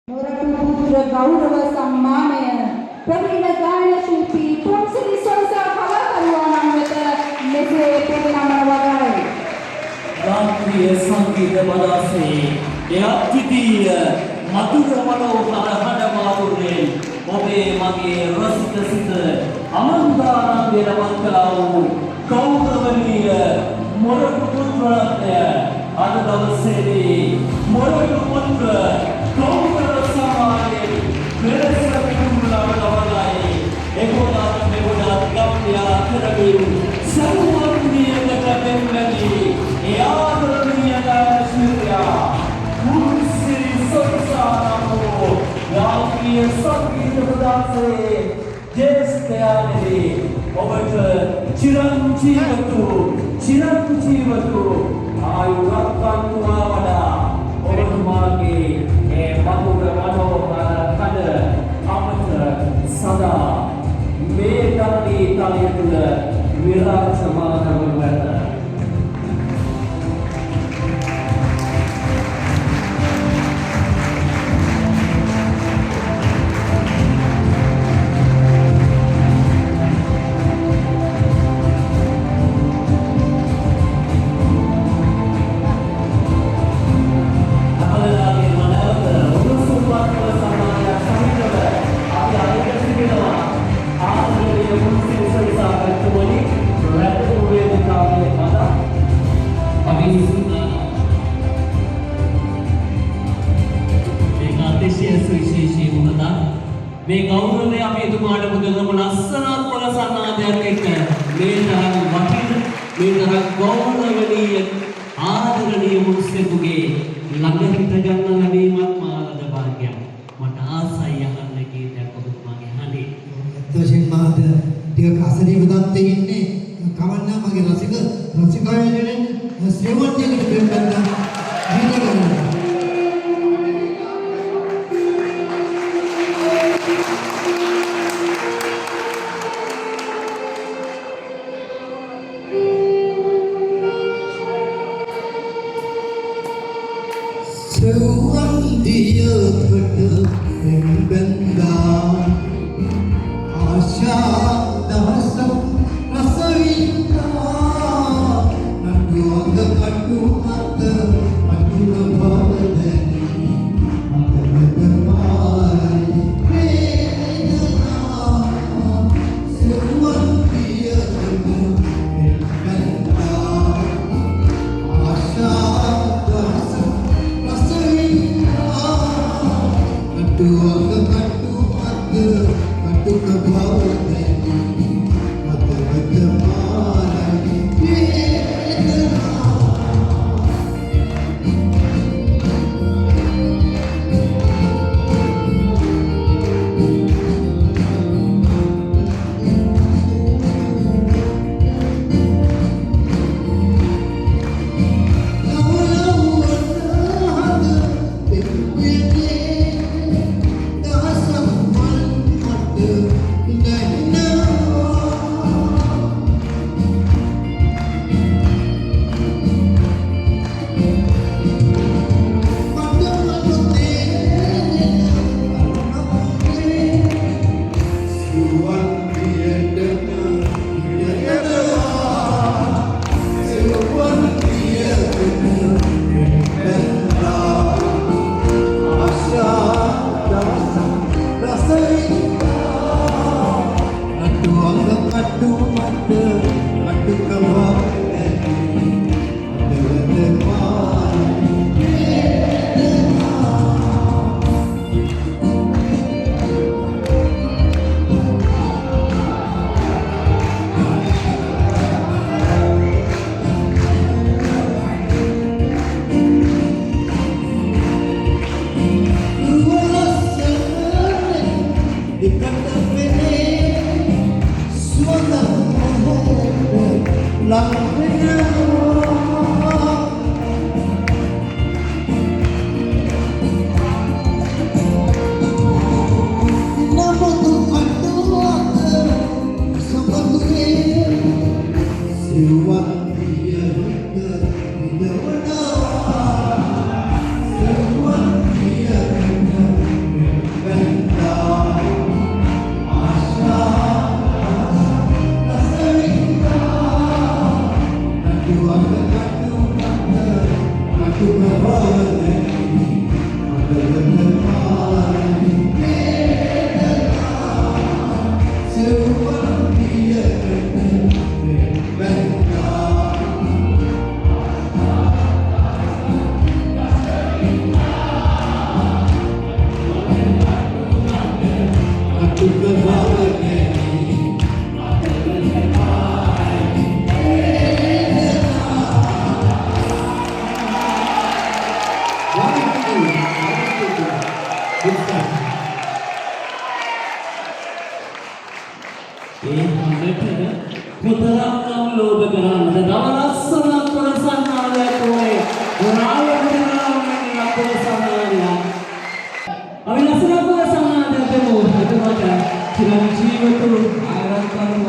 මොරටුපුත්‍ර ගෞරව සම්මානය ප්‍රවීණ ගායන ශිල්පී පොන්සිරි සොයිසා කලාකරුවාණන් වෙත මෙසේ පිරිනමන වගයි. राष्ट्रीय संगीत बदासे अद्वितीय मधुर मनोहर हडमाधुर्य ओबे मगे रसिक सित अमंतानंद रमकलाऊ गौरवनीय मोरटुपुत्र अद दवसेदी मोरटुपुत्र गौरव समाने वेरस कुंबला वदवलाई एकोदा मेगोदा गम्या करबिउ सर्वज्ञ तकबेम्मदी आदरणीय दानश्रीया पॉन्सिरी सोइसानाको राष्ट्रीय संगीत बदासे ज्येष्ठयानिधि ඔබට චිරංජීවතු ආයු රත්නතුමා වඩා ඔබතුමාගේ ඒ මధుර මනෝහර කඩ අමත සදා මේ ධර්මී තලය තුළ විරාජමාන වනු ඇත. මේ ගෞරවය අපි එතුමාට මුදල්ම ලස්සනක් වල සන්නාදයක් එක්ක මේ තරම් වටින මේ තරම් ගෞරවණීය ආදරණීය මුස්ලිමුගේ ළඟට ගන්න ලැබීමක් මාලද භාග්‍යයක්. මට ආසයි අහන්න ගීතයක් ඔබතුමාගේ හඬේ. දෝෂෙන් මාද ටික අසනීප තත්ත්වයේ ඉන්නේ කවන්න මගේ රසිකයන්ගෙන් ශ්‍රේමණ්‍යකට පෙරම් ගන්න ගීත ගන්නවා. చిరంజీవుడు ఆరాధన